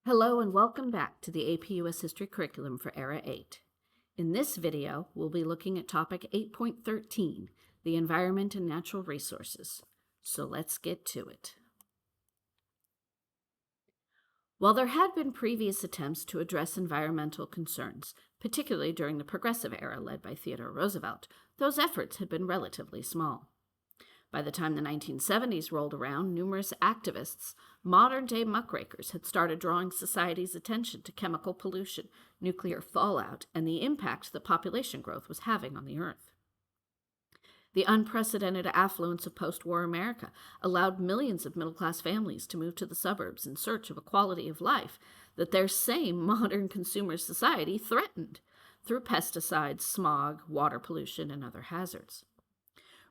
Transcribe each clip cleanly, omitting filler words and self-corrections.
Hello and welcome back to the APUS History Curriculum for Era 8. In this video, we'll be looking at topic 8.13, the environment and natural resources. So let's get to it. While there had been previous attempts to address environmental concerns, particularly during the Progressive Era led by Theodore Roosevelt, those efforts had been relatively small. By the time the 1970s rolled around, numerous activists, modern-day muckrakers, had started drawing society's attention to chemical pollution, nuclear fallout, and the impact that population growth was having on the Earth. The unprecedented affluence of post-war America allowed millions of middle-class families to move to the suburbs in search of a quality of life that their same modern consumer society threatened through pesticides, smog, water pollution, and other hazards.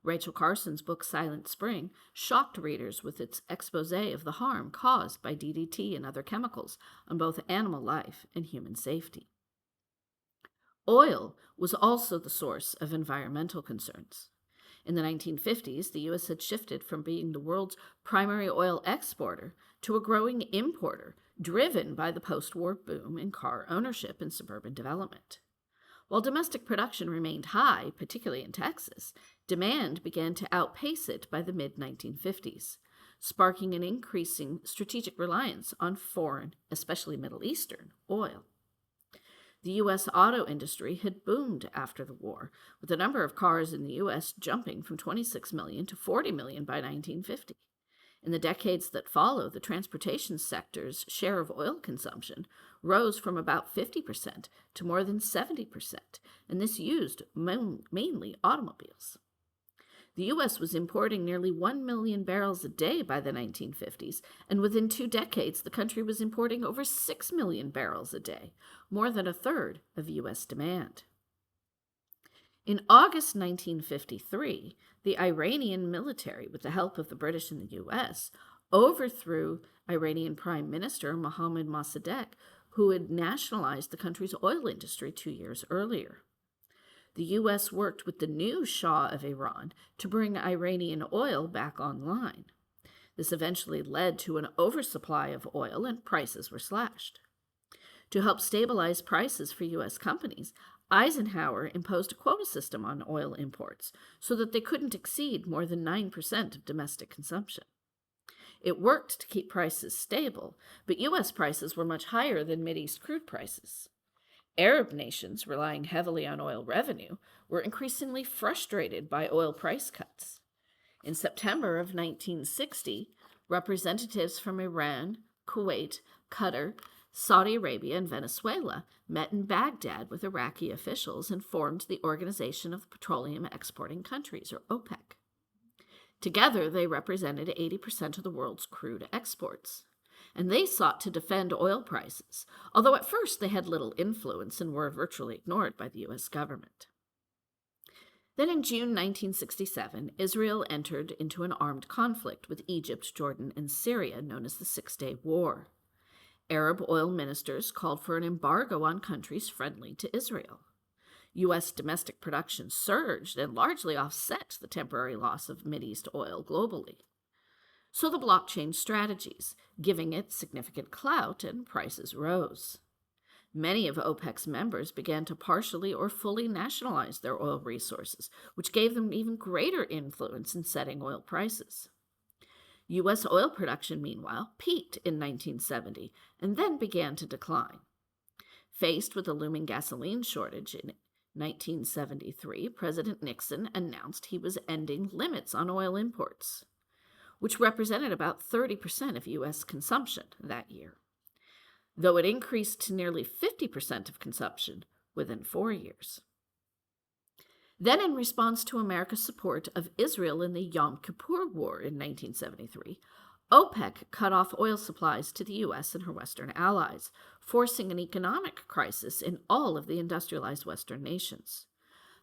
Rachel Carson's book Silent Spring shocked readers with its expose of the harm caused by DDT and other chemicals on both animal life and human safety. Oil was also the source of environmental concerns. In the 1950s, the U.S. had shifted from being the world's primary oil exporter to a growing importer, driven by the post-war boom in car ownership and suburban development. While domestic production remained high, particularly in Texas, demand began to outpace it by the mid-1950s, sparking an increasing strategic reliance on foreign, especially Middle Eastern, oil. The U.S. auto industry had boomed after the war, with the number of cars in the U.S. jumping from 26 million to 40 million by 1950. In the decades that follow, the transportation sector's share of oil consumption rose from about 50% to more than 70%, and this used mainly automobiles. The U.S. was importing nearly 1 million barrels a day by the 1950s, and within 2 decades, the country was importing over 6 million barrels a day, more than a third of U.S. demand. In August 1953, the Iranian military, with the help of the British and the U.S., overthrew Iranian Prime Minister Mohammad Mossadegh, who had nationalized the country's oil industry 2 years earlier. The U.S. worked with the new Shah of Iran to bring Iranian oil back online. This eventually led to an oversupply of oil and prices were slashed. To help stabilize prices for U.S. companies, Eisenhower imposed a quota system on oil imports so that they couldn't exceed more than 9% of domestic consumption. It worked to keep prices stable, but U.S. prices were much higher than Mideast crude prices. Arab nations, relying heavily on oil revenue, were increasingly frustrated by oil price cuts. In September of 1960, representatives from Iran, Kuwait, Qatar, Saudi Arabia, and Venezuela met in Baghdad with Iraqi officials and formed the Organization of Petroleum Exporting Countries, or OPEC. Together, they represented 80% of the world's crude exports, and they sought to defend oil prices, although at first they had little influence and were virtually ignored by the U.S. government. Then in June 1967, Israel entered into an armed conflict with Egypt, Jordan, and Syria known as the Six-Day War. Arab oil ministers called for an embargo on countries friendly to Israel. U.S. domestic production surged and largely offset the temporary loss of Mideast oil globally. So the bloc changed strategies, giving it significant clout, and prices rose. Many of OPEC's members began to partially or fully nationalize their oil resources, which gave them even greater influence in setting oil prices. U.S. oil production, meanwhile, peaked in 1970 and then began to decline. Faced with a looming gasoline shortage in 1973, President Nixon announced he was ending limits on oil imports, which represented about 30% of U.S. consumption that year, though it increased to nearly 50% of consumption within 4 years. Then, in response to America's support of Israel in the Yom Kippur War in 1973, OPEC cut off oil supplies to the U.S. and her Western allies, forcing an economic crisis in all of the industrialized Western nations.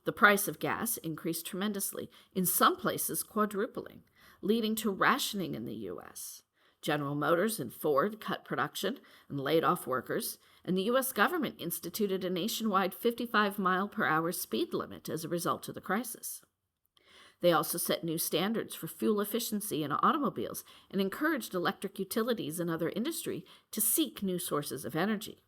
The price of gas increased tremendously, in some places quadrupling, leading to rationing in the U.S. General Motors and Ford cut production and laid off workers, and the U.S. government instituted a nationwide 55-mile-per-hour speed limit as a result of the crisis. They also set new standards for fuel efficiency in automobiles and encouraged electric utilities and other industry to seek new sources of energy.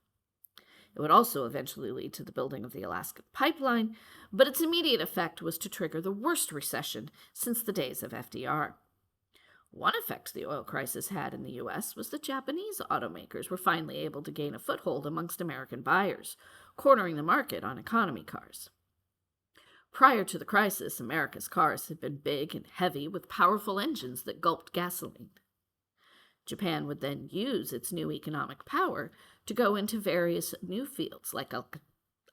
It would also eventually lead to the building of the Alaska Pipeline, but its immediate effect was to trigger the worst recession since the days of FDR. One effect the oil crisis had in the U.S. was that Japanese automakers were finally able to gain a foothold amongst American buyers, cornering the market on economy cars. Prior to the crisis, America's cars had been big and heavy with powerful engines that gulped gasoline. Japan would then use its new economic power to go into various new fields like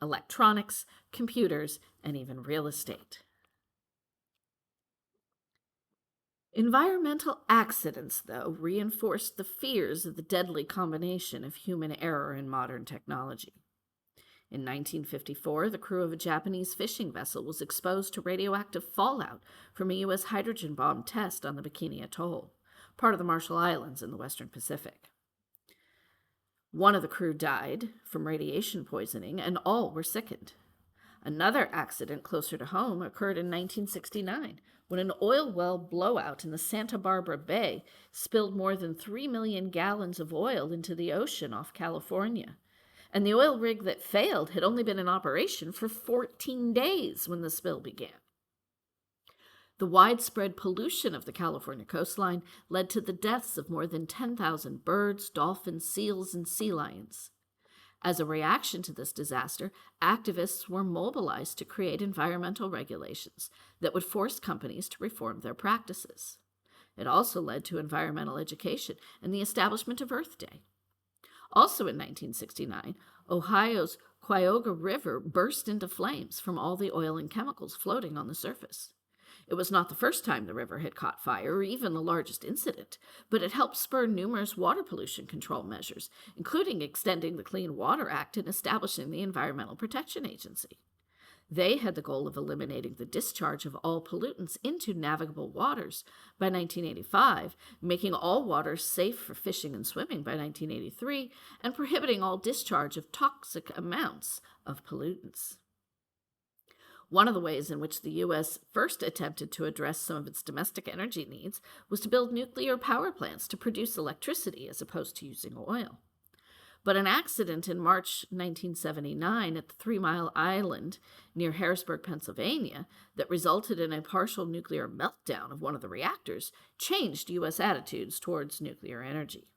electronics, computers, and even real estate. Environmental accidents, though, reinforced the fears of the deadly combination of human error and modern technology. In 1954, the crew of a Japanese fishing vessel was exposed to radioactive fallout from a U.S. hydrogen bomb test on the Bikini Atoll, part of the Marshall Islands in the Western Pacific. One of the crew died from radiation poisoning, and all were sickened. Another accident closer to home occurred in 1969, when an oil well blowout in the Santa Barbara Bay spilled more than 3 million gallons of oil into the ocean off California. And the oil rig that failed had only been in operation for 14 days when the spill began. The widespread pollution of the California coastline led to the deaths of more than 10,000 birds, dolphins, seals, and sea lions. As a reaction to this disaster, activists were mobilized to create environmental regulations that would force companies to reform their practices. It also led to environmental education and the establishment of Earth Day. Also in 1969, Ohio's Cuyahoga River burst into flames from all the oil and chemicals floating on the surface. It was not the first time the river had caught fire, or even the largest incident, but it helped spur numerous water pollution control measures, including extending the Clean Water Act and establishing the Environmental Protection Agency. They had the goal of eliminating the discharge of all pollutants into navigable waters by 1985, making all waters safe for fishing and swimming by 1983, and prohibiting all discharge of toxic amounts of pollutants. One of the ways in which the U.S. first attempted to address some of its domestic energy needs was to build nuclear power plants to produce electricity as opposed to using oil. But an accident in March 1979 at the 3 Mile Island near Harrisburg, Pennsylvania, that resulted in a partial nuclear meltdown of one of the reactors changed U.S. attitudes towards nuclear energy.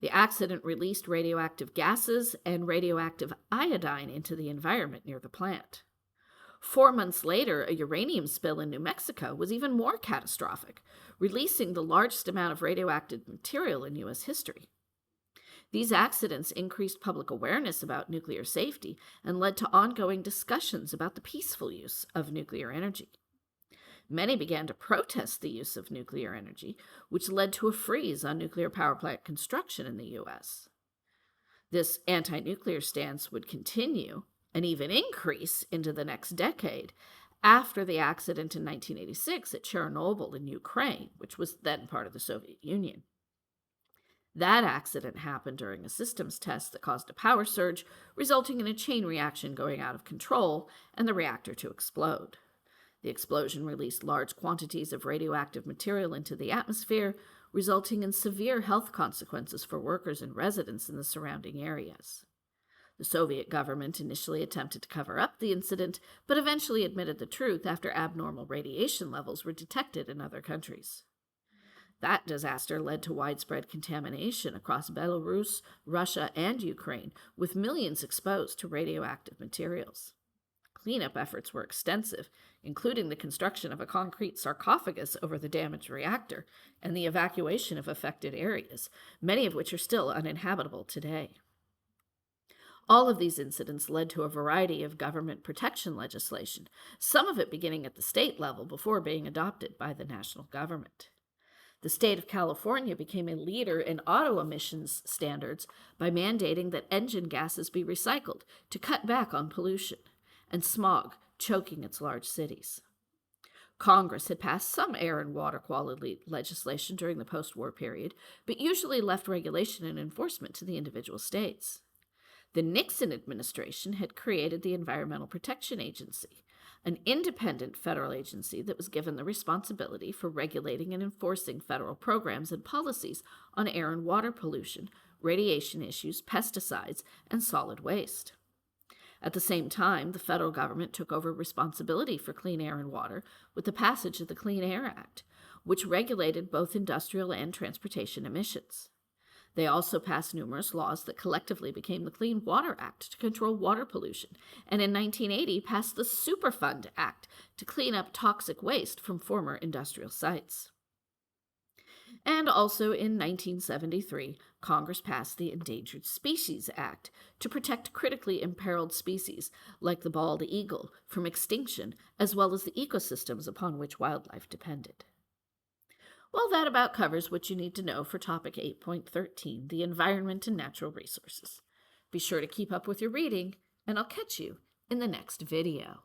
The accident released radioactive gases and radioactive iodine into the environment near the plant. 4 months later, a uranium spill in New Mexico was even more catastrophic, releasing the largest amount of radioactive material in U.S. history. These accidents increased public awareness about nuclear safety and led to ongoing discussions about the peaceful use of nuclear energy. Many began to protest the use of nuclear energy, which led to a freeze on nuclear power plant construction in the U.S. This anti-nuclear stance would continue and even increase into the next decade after the accident in 1986 at Chernobyl in Ukraine, which was then part of the Soviet Union. That accident happened during a systems test that caused a power surge, resulting in a chain reaction going out of control and the reactor to explode. The explosion released large quantities of radioactive material into the atmosphere, resulting in severe health consequences for workers and residents in the surrounding areas. The Soviet government initially attempted to cover up the incident, but eventually admitted the truth after abnormal radiation levels were detected in other countries. That disaster led to widespread contamination across Belarus, Russia, and Ukraine, with millions exposed to radioactive materials. Cleanup efforts were extensive, including the construction of a concrete sarcophagus over the damaged reactor and the evacuation of affected areas, many of which are still uninhabitable today. All of these incidents led to a variety of government protection legislation, some of it beginning at the state level before being adopted by the national government. The state of California became a leader in auto emissions standards by mandating that engine gases be recycled to cut back on pollution and smog choking its large cities. Congress had passed some air and water quality legislation during the post-war period, but usually left regulation and enforcement to the individual states. The Nixon administration had created the Environmental Protection Agency, an independent federal agency that was given the responsibility for regulating and enforcing federal programs and policies on air and water pollution, radiation issues, pesticides, and solid waste. At the same time, the federal government took over responsibility for clean air and water with the passage of the Clean Air Act, which regulated both industrial and transportation emissions. They also passed numerous laws that collectively became the Clean Water Act to control water pollution, and in 1980 passed the Superfund Act to clean up toxic waste from former industrial sites. And also in 1973, Congress passed the Endangered Species Act to protect critically imperiled species like the bald eagle from extinction, as well as the ecosystems upon which wildlife depended. Well, that about covers what you need to know for topic 8.13, the environment and natural resources. Be sure to keep up with your reading, and I'll catch you in the next video.